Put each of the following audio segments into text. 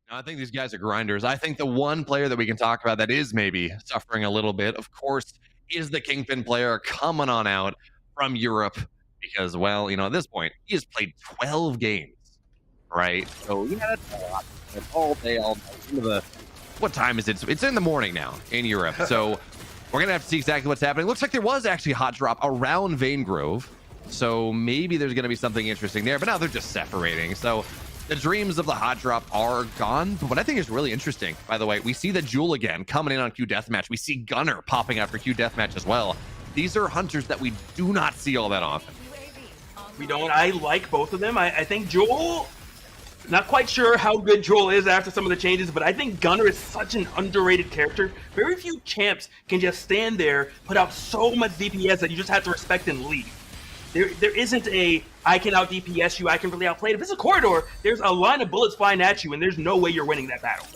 I think these guys are grinders. I think the one player that we can talk about that is maybe suffering a little bit, of course, is the Kingpin player coming on out from Europe because, well, at this point, he has played 12 games, right? So, yeah, that's a lot. That's all day, all night. Into the, what time is it? It's in the morning now in Europe. So, we're going to have to see exactly what's happening. Looks like there was actually a hot drop around Vane Grove. So, maybe there's going to be something interesting there. But now they're just separating. So, the dreams of the hot drop are gone. But what I think is really interesting, by the way, we see the Jewel again coming in on Q Deathmatch. We see Gunner popping out for Q Deathmatch as well. These are hunters that we do not see all that often. We don't. I like both of them. I think Jewel, not quite sure how good Jewel is after some of the changes, but I think Gunner is such an underrated character. Very few champs can just stand there, put out so much DPS that you just have to respect and leave. There isn't a, I can out DPS you, I can really outplay it. If it's a corridor, there's a line of bullets flying at you, and there's no way you're winning that battle.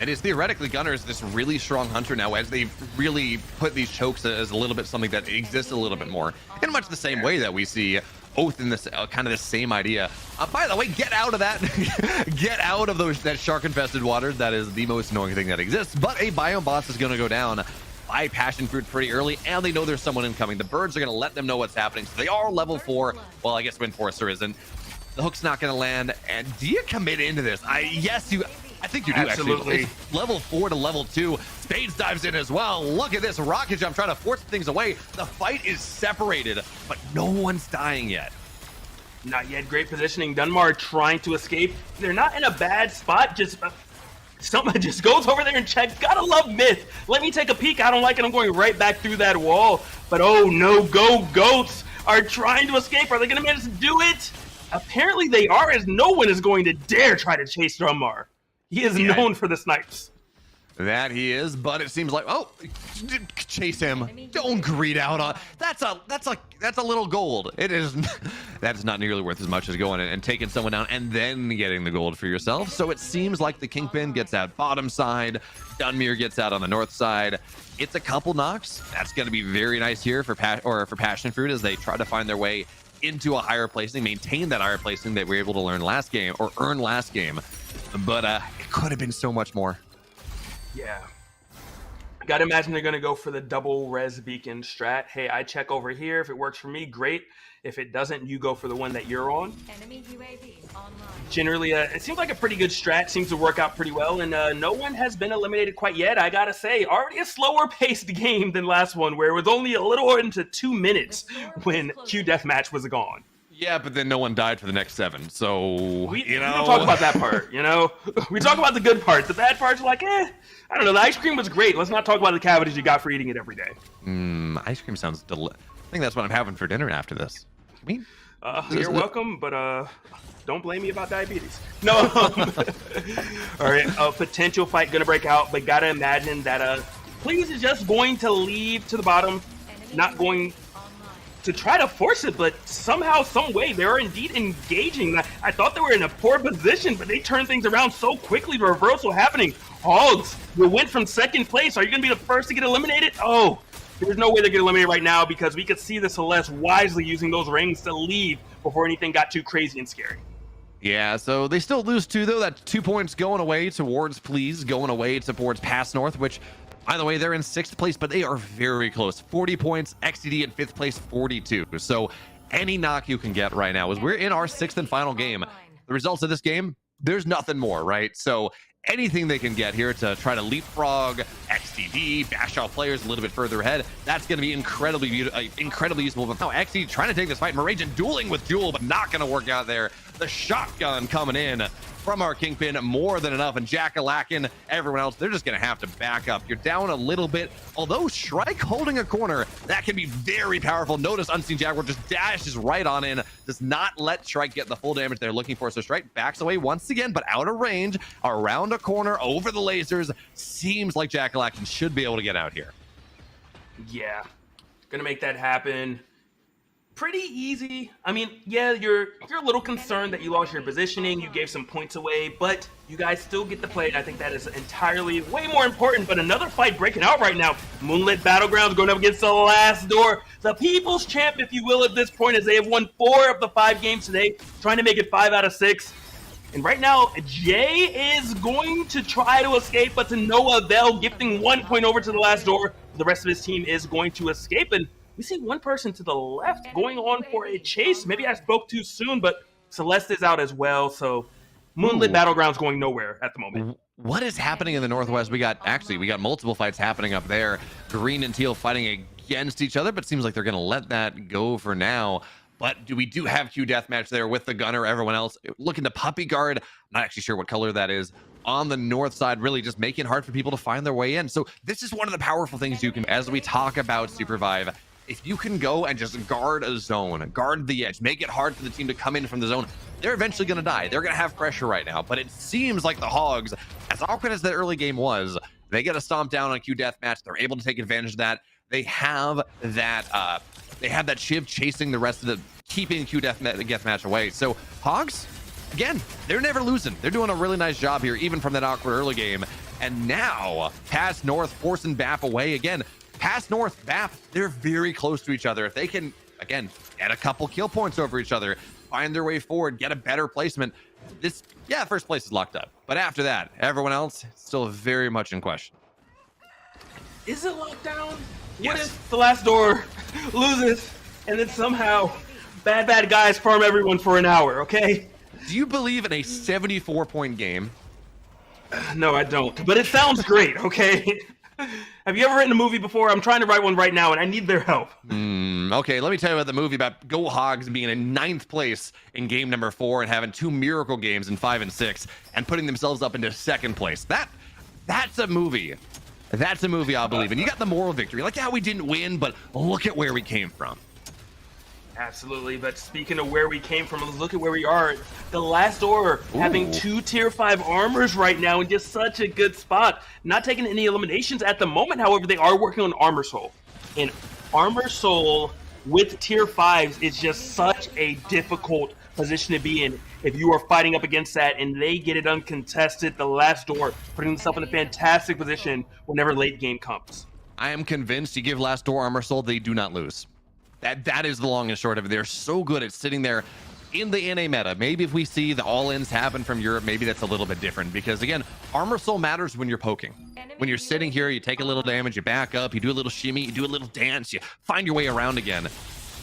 It is theoretically Gunner is this really strong hunter now, as they've really put these chokes as a little bit something that exists a little bit more, in much the same way that we see Oath in this kind of the same idea. By the way, get out of that. Get out of that shark-infested waters. That is the most annoying thing that exists. But a biome boss is going to go down by Passion Fruit pretty early, and they know there's someone incoming. The birds are going to let them know what's happening. So they are level 4. Well, I guess Windforcer isn't. The hook's not going to land. And do you commit into this? I think you do. Absolutely. Actually. It's level 4 to level 2. Spades dives in as well. Look at this rocket jump trying to force things away. The fight is separated, but no one's dying yet. Not yet. Great positioning. Dunmar trying to escape. They're not in a bad spot. Just someone just goes over there and checks. Gotta love Myth. Let me take a peek. I don't like it. I'm going right back through that wall. But oh no, Go Goats are trying to escape. Are they gonna manage to do it? Apparently they are, as no one is going to dare try to chase Dunmar. He is known for the snipes. That he is, but it seems like, oh, chase him. Don't greed out on. That's a little gold. It is. That's not nearly worth as much as going and taking someone down and then getting the gold for yourself. So it seems like the Kingpin gets out bottom side, Dunmere gets out on the north side. It's a couple knocks. That's going to be very nice here for Passion Fruit as they try to find their way into a higher placing, maintain that higher placing that we were able to earn last game. But it could have been so much more. Yeah. Gotta imagine they're gonna go for the double res beacon strat. Hey, I check over here. If it works for me, great. If it doesn't, you go for the one that you're on. Enemy UAV online. Generally, it seems like a pretty good strat. Seems to work out pretty well, and no one has been eliminated quite yet. I gotta say, already a slower paced game than last one, where it was only a little into 2 minutes when Q Deathmatch was gone. Yeah, but then no one died for the next 7. So, we don't talk about that part, We talk about the good parts. The bad parts are like, I don't know. The ice cream was great. Let's not talk about the cavities you got for eating it every day. Ice cream sounds delicious. I think that's what I'm having for dinner after this. I mean, you're welcome, but don't blame me about diabetes. No. All right, a potential fight gonna break out, but gotta imagine that Please is just going to leave to the bottom, not going to try to force it, but somehow, some way, they are indeed engaging. I thought they were in a poor position, but they turned things around so quickly. The reversal happening. Hogs, you went from second place. Are you going to be the first to get eliminated? Oh, there's no way they get eliminated right now because we could see the Celeste wisely using those rings to leave before anything got too crazy and scary. Yeah, so they still lose 2, though. That's 2 points going away towards Please, going away towards Pass North, which, by the way, they're in 6th place, but they are very close. 40 points, XTD in 5th place, 42. So any knock you can get right now, as we're in our 6th and final game. The results of this game, there's nothing more, right? So anything they can get here to try to leapfrog, XTD, bash out players a little bit further ahead, that's going to be incredibly useful. But now XTD trying to take this fight, Marajan dueling with Jewel, but not going to work out there. The shotgun coming in from our Kingpin, more than enough, and JustReliq, everyone else, they're just going to have to back up. You're down a little bit, although ShuPerVive holding a corner, that can be very powerful. Notice Unseen Jaguar just dashes right on in, does not let ShuPerVive get the full damage they're looking for, so ShuPerVive backs away once again, but out of range, around a corner, over the lasers. Seems like JustReliq should be able to get out here. Yeah, gonna make that happen. Pretty easy. I mean, yeah, you're a little concerned that you lost your positioning, you gave some points away, but you guys still get to play, and I think that is entirely way more important. But another fight breaking out right now. Moonlit Battlegrounds going up against the last door. The people's champ, if you will, at this point, as they have won 4 of the 5 games today, trying to make it 5 out of 6. And right now, Jay is going to try to escape, but to no avail, gifting 1 point over to the last door. The rest of his team is going to escape, and we see one person to the left going on for a chase. Maybe I spoke too soon, but Celeste is out as well, so Moonlit Battlegrounds going nowhere at the moment. What is happening in the Northwest? We got multiple fights happening up there. Green and Teal fighting against each other, but seems like they're going to let that go for now. But we do have Q Deathmatch there with the Gunner. Everyone else looking to Puppy Guard. I'm not actually sure what color that is. On the north side, really just making it hard for people to find their way in. So this is one of the powerful things you can, as we talk about SUPERVIVE, if you can go and just guard a zone, guard the edge, make it hard for the team to come in from the zone, they're eventually going to die. They're going to have pressure right now. But it seems like the Hogs, as awkward as the early game was, they get a stomp down on Q Deathmatch. They're able to take advantage of that. They have that Shiv chasing the rest of the, keeping Q Deathmatch away. So Hogs, again, they're never losing. They're doing a really nice job here, even from that awkward early game. And now, Pass North forcing BAP away again. Pass North, BAP, they're very close to each other. If they can, again, get a couple kill points over each other, find their way forward, get a better placement, this, yeah, first place is locked up. But after that, everyone else still very much in question. Is it locked down? Yes. What if the last door loses and then somehow bad guys farm everyone for an hour, okay? Do you believe in a 74-point game? No, I don't. But it sounds great, okay? Have you ever written a movie before? I'm trying to write one right now, and I need their help. Okay, let me tell you about the movie about Go Hogs being in 9th place in game number 4 and having 2 miracle games in 5 and 6 and putting themselves up into 2nd place. That's a movie. That's a movie I'll believe in. You got the moral victory. Like, yeah, we didn't win, but look at where we came from. Absolutely, but speaking of where we came from, let's look at where we are. The last door having 2 tier 5 armors right now in just such a good spot. Not taking any eliminations at the moment, however, they are working on Armor Soul. And Armor Soul with tier 5s is just such a difficult position to be in if you are fighting up against that and they get it uncontested. The last door putting themselves in a fantastic position whenever late game comes. I am convinced you give last door Armor Soul, they do not lose. That is the long and short of it. They're so good at sitting there in the NA meta. Maybe if we see the all-ins happen from Europe, maybe that's a little bit different, because again, Armor Soul matters when you're poking. When you're sitting here, you take a little damage, you back up, you do a little shimmy, you do a little dance, you find your way around again.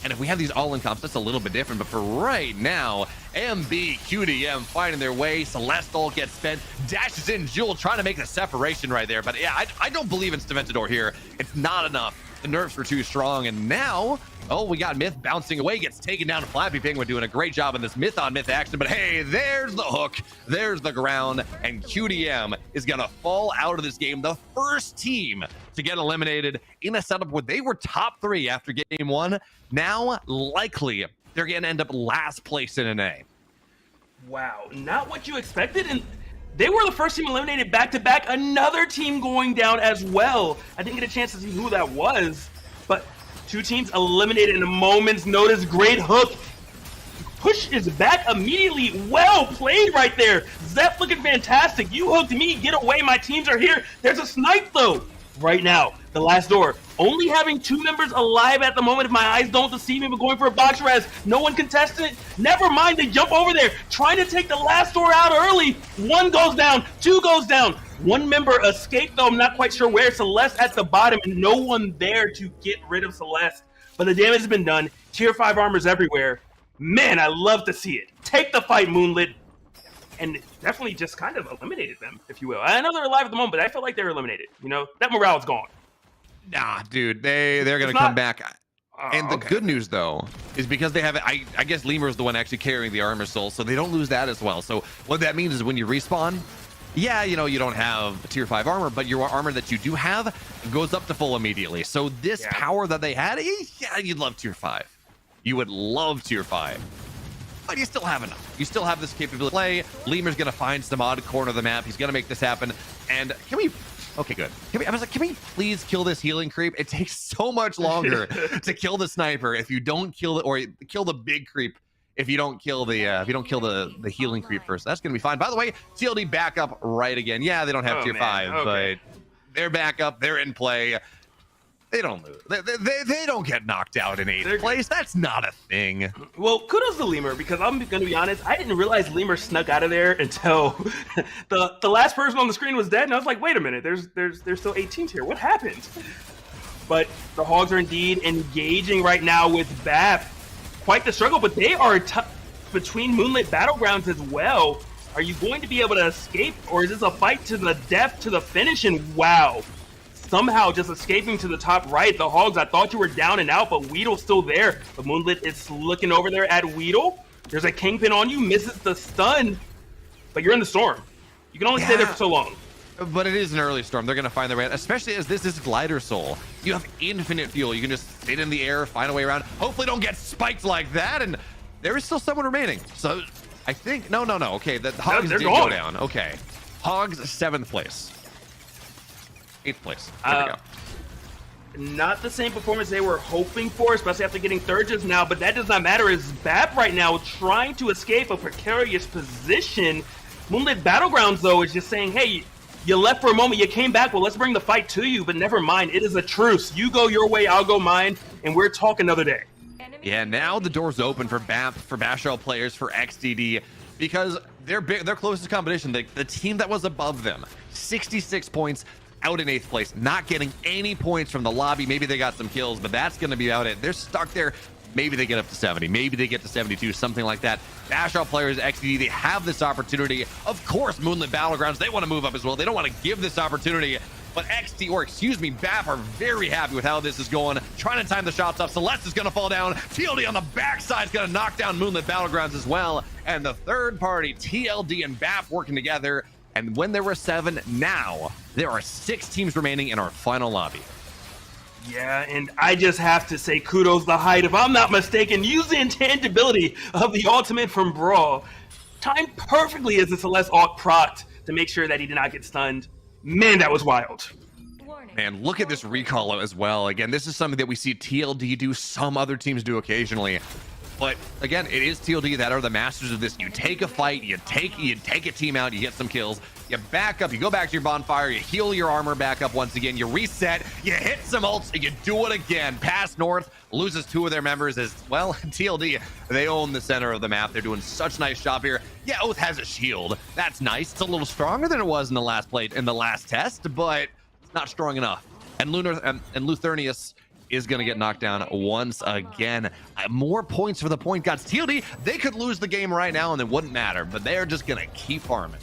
And if we have these all-in comps, that's a little bit different. But for right now, MB, QDM fighting their way. Celestial gets spent, dashes in Jewel, trying to make the separation right there. But yeah, I don't believe in Staventador here. It's not enough. The nerfs were too strong, and now, oh, we got Myth bouncing away, gets taken down. Flappy Penguin doing a great job in this Myth on Myth action, but hey, there's the hook, there's the ground, and QDM is gonna fall out of this game. The first team to get eliminated in a setup where they were top 3 after game 1. Now, likely, they're gonna end up last place in an A. Wow, not what you expected, and they were the first team eliminated back-to-back. Another team going down as well. I didn't get a chance to see who that was, but 2 teams eliminated in a moment's notice. Great hook. Push is back immediately. Well played right there. Zep looking fantastic. You hooked me. Get away. My teams are here. There's a snipe, though. Right now, the last door only having 2 members alive at the moment, if my eyes don't deceive me, but going for a box res. No one contested it. Never mind, they jump over there, trying to take the last door out early. 1 goes down, 2 goes down. 1 member escaped, though I'm not quite sure where. Celeste at the bottom, and no one there to get rid of Celeste. But the damage has been done. Tier 5 armors everywhere. Man, I love to see it. Take the fight, Moonlit. And definitely just kind of eliminated them, if you will. I know they're alive at the moment, but I feel like they're eliminated. You know, that morale is gone. Nah, dude, they're gonna come back. And the good news, though, is because they have, I guess Lemur's the one actually carrying the Armor Soul, so they don't lose that as well. So what that means is when you respawn, yeah, you know, you don't have tier 5 armor, but your armor that you do have goes up to full immediately. So this power that they had, yeah, you'd love tier 5. You would love tier 5. But you still have enough. You still have this capability to play. Lemur's going to find some odd corner of the map. He's going to make this happen. And can we... Okay, good. I was like, can we please kill this healing creep? It takes so much longer to kill the sniper if you don't kill the... Or kill the big creep if you don't kill the... if you don't kill the healing creep first. That's going to be fine. By the way, TLD back up right again. Yeah, they don't have tier 5, but they're back up. They're in play. They don't lose. They don't get knocked out in 8th place. That's not a thing. Well, kudos to Lemur, because I'm going to be honest, I didn't realize Lemur snuck out of there until the last person on the screen was dead, and I was like, wait a minute, there's still 8 teams here. What happened? But the Hogs are indeed engaging right now with BAP. Quite the struggle, but they are between Moonlit Battlegrounds as well. Are you going to be able to escape, or is this a fight to the death, to the finish? And wow. Somehow just escaping to the top right. The Hogs, I thought you were down and out, but Weedle's still there. But Moonlit is looking over there at Weedle. There's a Kingpin on you, misses the stun, but you're in the storm. You can only stay there for so long. But it is an early storm. They're going to find their way out, especially as this is Glider Soul. You have infinite fuel. You can just sit in the air, find a way around. Hopefully don't get spiked like that, and there is still someone remaining. So I think, no. Okay, the Hogs did go down. Okay. Hogs, 7th place. 8th place. There we go. Not the same performance they were hoping for, especially after getting 3rd just now, but that does not matter, as BAP right now trying to escape a precarious position. Moonlit Battlegrounds, though, is just saying, hey, you left for a moment, you came back, well, let's bring the fight to you, but never mind, it is a truce. You go your way, I'll go mine, and we're talking another day. Yeah, now the door's open for BAP, for Bashal players, for XDD, because their closest competition, the team that was above them, 66 points, out in 8th place, not getting any points from the lobby. Maybe they got some kills, but that's going to be about it. They're stuck there. Maybe they get up to 70. Maybe they get to 72, something like that. Bashal players, XDD, they have this opportunity. Of course, Moonlit Battlegrounds, they want to move up as well. They don't want to give this opportunity. But BAP are very happy with how this is going. Trying to time the shots up. Celeste is going to fall down. TLD on the backside is going to knock down Moonlit Battlegrounds as well. And the third party, TLD and BAP working together. And when there were 7, now there are 6 teams remaining in our final lobby. Yeah, and I just have to say kudos to Hyde. If I'm not mistaken, use the intangibility of the ultimate from Brawl. Timed perfectly as the Celeste Alt proc to make sure that he did not get stunned. Man, that was wild. Man, look at this recall as well. Again, this is something that we see TLD do, some other teams do occasionally. But again, it is TLD that are the masters of this. You take a fight, you take a team out, you get some kills, you back up, you go back to your bonfire, you heal your armor back up once again, you reset, you hit some ults, and you do it again. Pass North loses 2 of their members as well. TLD, they own the center of the map. They're doing such nice job here. Yeah, Oath has a shield. That's nice. It's a little stronger than it was in the last test, but it's not strong enough. And Luthernius is going to get knocked down once again. More points for the point gods. TLD, they could lose the game right now and it wouldn't matter, but they're just going to keep farming.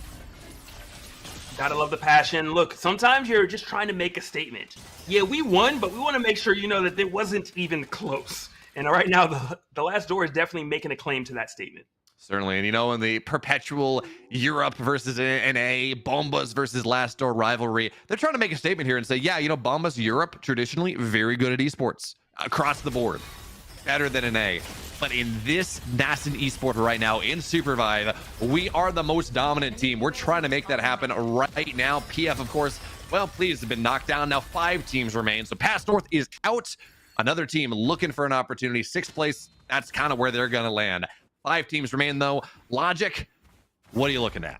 Gotta love the passion. Look, sometimes you're just trying to make a statement. Yeah, we won, but we want to make sure you know that it wasn't even close. And right now, the last door is definitely making a claim to that statement. Certainly, and you know, in the perpetual Europe versus NA, Bombas versus Last Door rivalry, they're trying to make a statement here and say, yeah, you know, Bombas Europe, traditionally very good at esports, across the board, better than NA. But in this nascent esport right now, in SUPERVIVE, we are the most dominant team. We're trying to make that happen right now. PF, of course, well, please, have been knocked down. Now 5 teams remain, so Pass North is out. Another team looking for an opportunity. 6th place, that's kind of where they're going to land. 5 teams remain, though. Logic, what are you looking at?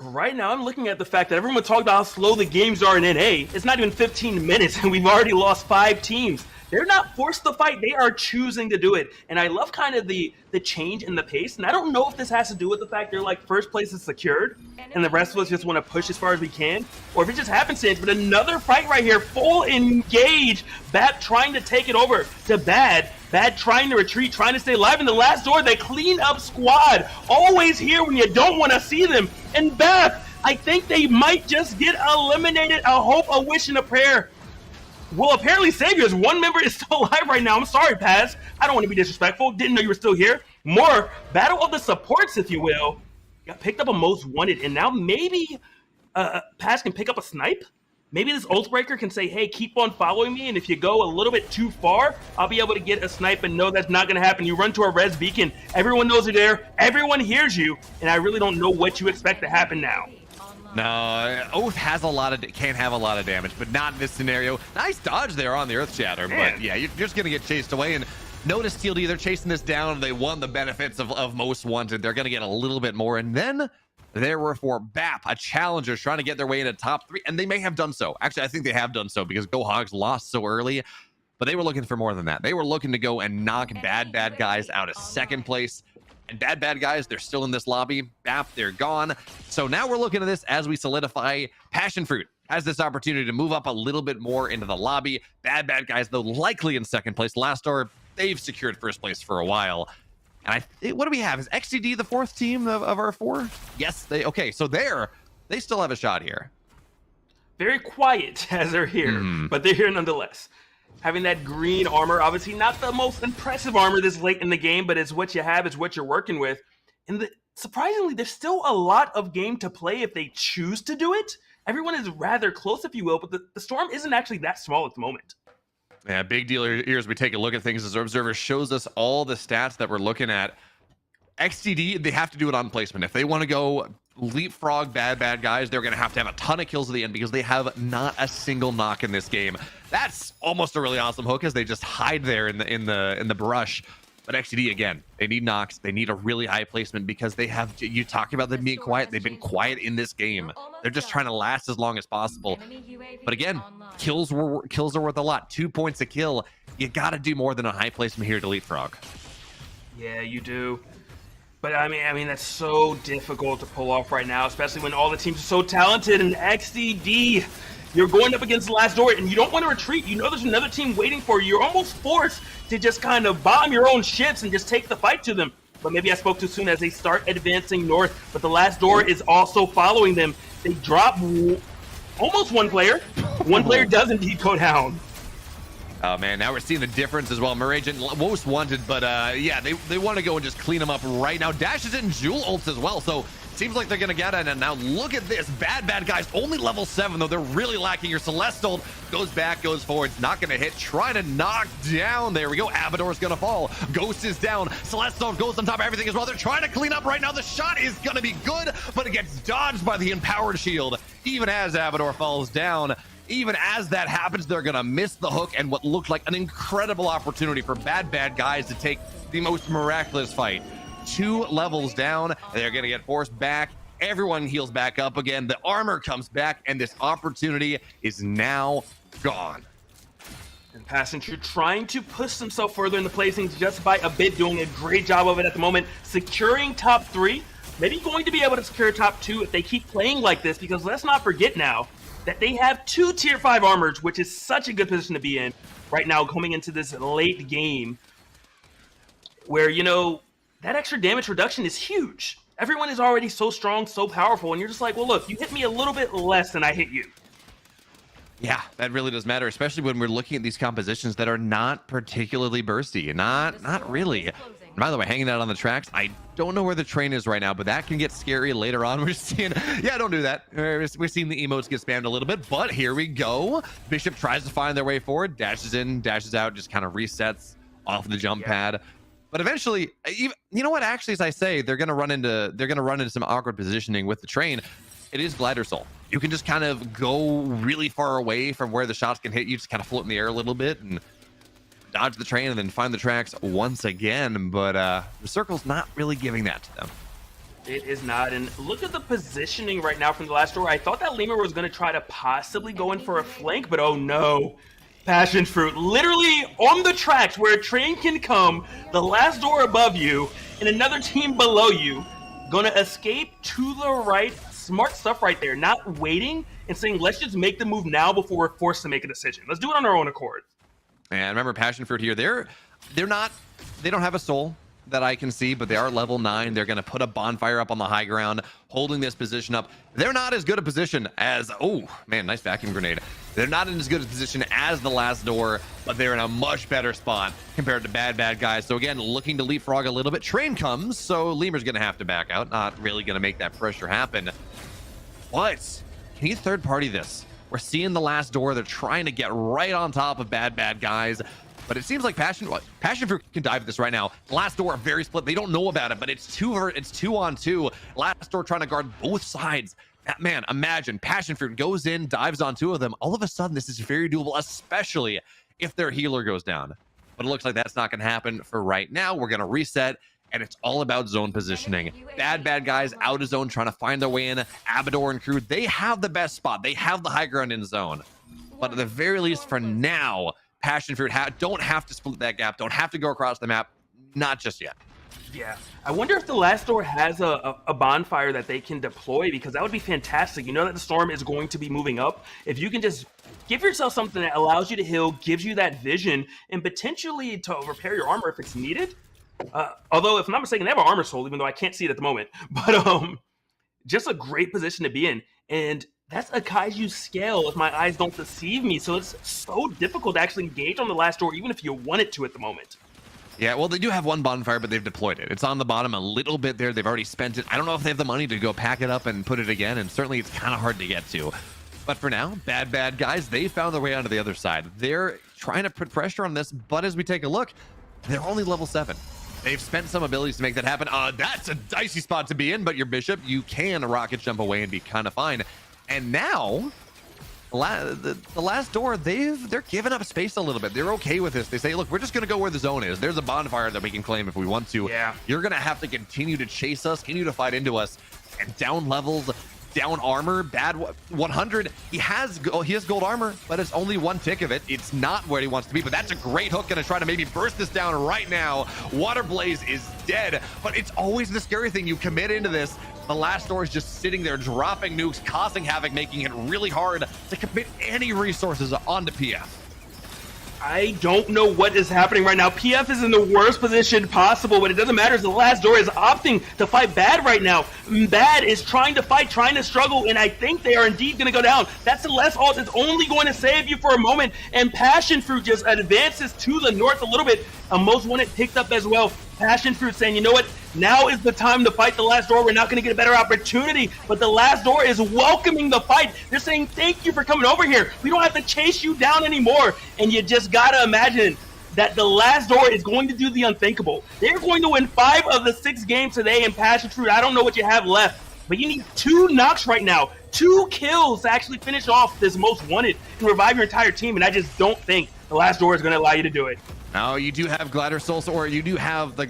Right now, I'm looking at the fact that everyone talked about how slow the games are in NA. It's not even 15 minutes, and we've already lost 5 teams. They're not forced to fight. They are choosing to do it. And I love kind of the change in the pace. And I don't know if this has to do with the fact they're like, first place is secured, and the rest of us just want to push as far as we can, or if it just happenstance. But another fight right here, full engage. BAP trying to take it over to Bad. Bad trying to retreat, trying to stay alive. In the last door, they clean up squad. Always here when you don't want to see them. And BAP, I think they might just get eliminated. A hope, a wish, and a prayer. Well, apparently Savior's one member is still alive right now. I'm sorry, Paz. I don't want to be disrespectful. Didn't know you were still here. More battle of the supports, if you will. Got picked up a most wanted, and now maybe Paz can pick up a snipe. Maybe this ult breaker can say, hey, keep on following me, and if you go a little bit too far, I'll be able to get a snipe, and no, that's not going to happen. You run to a res beacon. Everyone knows you're there. Everyone hears you, and I really don't know what you expect to happen now. No, Oath has can't have a lot of damage, but not in this scenario. Nice dodge there on the Earth Shatter, but yeah, you're just going to get chased away. And notice TLD, they're chasing this down. They won the benefits of Most Wanted. They're going to get a little bit more. And then there were for BAP, a challenger trying to get their way into top 3, and they may have done so. Actually, I think they have done so because Go Hogs lost so early, but they were looking for more than that. They were looking to go and knock Bad Guys out of second place. And Bad Guys, they're still in this lobby. BAP, they're gone. So now we're looking at this as we solidify. Passion Fruit has this opportunity to move up a little bit more into the lobby. Bad Guys, though, likely in second place. Last door, they've secured first place for a while. And what do we have? Is XTD the 4th team of our 4? Yes, okay, so they still have a shot here. Very quiet as they're here, but they're here nonetheless. Having that green armor, obviously not the most impressive armor this late in the game, but it's what you have, it's what you're working with. And surprisingly, there's still a lot of game to play if they choose to do it. Everyone is rather close, if you will, but the storm isn't actually that small at the moment. Yeah, big deal here as we take a look at things as our observer shows us all the stats that we're looking at. XTD, they have to do it on placement. If they want to go leapfrog Bad Guys, they're going to have a ton of kills at the end because they have not a single knock in this game. That's almost a really awesome hook as they just hide there in the brush. But XTD, again, they need knocks. They need a really high placement because they have, you talk about them being quiet. They've been quiet in this game. They're just trying to last as long as possible. But again, kills are worth a lot. 2 points a kill. You got to do more than a high placement here to leapfrog. Yeah, you do. But I mean, that's so difficult to pull off right now, especially when all the teams are so talented. And XTD, you're going up against the last door, and you don't want to retreat. You know there's another team waiting for you. You're almost forced to just kind of bomb your own ships and just take the fight to them. But maybe I spoke too soon as they start advancing north. But the last door is also following them. They drop almost one player. One player does indeed go down. Oh man, now we're seeing the difference as well. Meragent most wanted, but yeah, they want to go and just clean them up right now. Dashes in Jewel ults as well, so seems like they're gonna get it. And now look at this, Bad Guys only level 7 though. They're really lacking. Your Celeste ult goes back, goes forward, not gonna hit, trying to knock down. There we go. Abador's gonna fall. Ghost is down. Celeste ult goes on top of everything as well. They're trying to clean up right now. The shot is gonna be good, but it gets dodged by the empowered shield. Even as Abador falls down. Even as that happens, they're going to miss the hook and what looked like an incredible opportunity for Bad Guys to take the most miraculous fight. 2 levels down, they're going to get forced back. Everyone heals back up again. The armor comes back, and this opportunity is now gone. And Passenger trying to push himself further in the placings just by a bit, doing a great job of it at the moment. Securing top 3, maybe going to be able to secure top 2 if they keep playing like this, because let's not forget now that they have 2 tier 5 armors, which is such a good position to be in right now coming into this late game where, you know, that extra damage reduction is huge. Everyone is already so strong, so powerful, and you're just like, well, look, you hit me a little bit less than I hit you. Yeah, that really does matter, especially when we're looking at these compositions that are not particularly bursty. Not really. And by the way, hanging out on the tracks, I don't know where the train is right now, but that can get scary later on. We're seeing, yeah, don't do that. We're seeing the emotes get spammed a little bit, but here we go. Bishop tries to find their way forward, dashes in, dashes out, just kind of resets off the jump pad. But eventually, you know what? Actually, as I say, they're gonna run into some awkward positioning with the train. It is Glider Soul. You can just kind of go really far away from where the shots can hit you, just kind of float in the air a little bit and dodge the train and then find the tracks once again. But the circle's not really giving that to them. It is not. And look at the positioning right now from the last door. I thought that Lemur was going to try to possibly go in for a flank, but oh no. Passion Fruit literally on the tracks where a train can come, the last door above you, and another team below you, going to escape to the right. Smart stuff right there. Not waiting and saying, let's just make the move now before we're forced to make a decision. Let's do it on our own accord. And remember, Passion Fruit here, they don't have a soul that I can see, but they are level 9. They're going to put a bonfire up on the high ground, holding this position up. They're not as good a position as, oh man, nice vacuum grenade. They're not in as good a position as the last door, but they're in a much better spot compared to Bad Guys. So again, looking to leapfrog a little bit. Train comes, so Lemur's going to have to back out. Not really going to make that pressure happen. But can you third party this? We're seeing the last door. They're trying to get right on top of Bad Guys. But it seems like Passion Fruit can dive at this right now. Last door very split. They don't know about it, but it's 2 on 2. Last door trying to guard both sides. Man, imagine Passion Fruit goes in, dives on 2 of them. All of a sudden, this is very doable, especially if their healer goes down. But it looks like that's not going to happen for right now. We're going to reset. and it's all about zone positioning. Bad guys out of zone trying to find their way in. Abador and crew, they have the best spot. They have the high ground in zone. But at the very least, for now, Passion Fruit don't have to split that gap, don't have to go across the map. Not just yet. Yeah, I wonder if the last door has a bonfire that they can deploy, because that would be fantastic. You know that the storm is going to be moving up. If you can just give yourself something that allows you to heal, gives you that vision, and potentially to repair your armor if it's needed. Although, if I'm not mistaken, they have an armor soul, even though I can't see it at the moment. But just a great position to be in. And that's a Kaiju scale, if my eyes don't deceive me. So it's so difficult to actually engage on the last door, even if you want it to at the moment. Yeah, well, they do have one bonfire, but they've deployed it. It's on the bottom a little bit there. They've already spent it. I don't know if they have the money to go pack it up and put it again, and certainly it's kind of hard to get to. But for now, bad guys, they found their way onto the other side. They're trying to put pressure on this, but as we take a look, they're only level 7. They've spent some abilities to make that happen. That's a dicey spot to be in, but your Bishop, you can rocket jump away and be kind of fine. And now, the last door, they're giving up space a little bit. They're okay with this. They say, look, we're just going to go where the zone is. There's a bonfire that we can claim if we want to. Yeah. You're going to have to continue to chase us, continue to fight into us, and down levels, down armor, bad 100. He has gold armor, but it's only one tick of it. It's not where he wants to be, but that's a great hook. Going to try to maybe burst this down right now. Water Blaze is dead, but it's always the scary thing. You commit into this. The last door is just sitting there, dropping nukes, causing havoc, making it really hard to commit any resources onto PF. I don't know what is happening right now. PF is in the worst position possible, but it doesn't matter. The last door is opting to fight Bad right now. Bad is trying to fight, trying to struggle, and I think they are indeed going to go down. That's the last ult. It's only going to save you for a moment, and Passion Fruit just advances to the north a little bit. A most wanted picked up as well. Passion Fruit saying, you know what? Now is the time to fight the last door. We're not going to get a better opportunity, but the last door is welcoming the fight. They're saying, thank you for coming over here. We don't have to chase you down anymore. And you just got to imagine that the last door is going to do the unthinkable. They're going to win 5 of the 6 games today in Passion Fruit. I don't know what you have left, but you need 2 knocks right now, 2 kills to actually finish off this most wanted and revive your entire team. And I just don't think the last door is going to allow you to do it. Now, you do have Glider Souls, or you do have the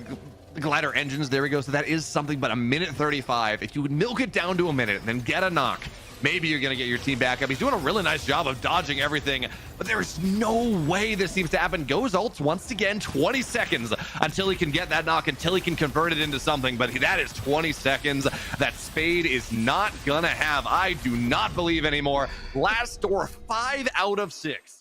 Glider engines. There we go. So that is something, but a minute 35. If you would milk it down to a minute and then get a knock, maybe you're going to get your team back up. He's doing a really nice job of dodging everything, but there's no way this seems to happen. Goes ults once again, 20 seconds until he can get that knock, until he can convert it into something, but that is 20 seconds that Spade is not going to have. I do not believe anymore. Last door, 5 out of 6.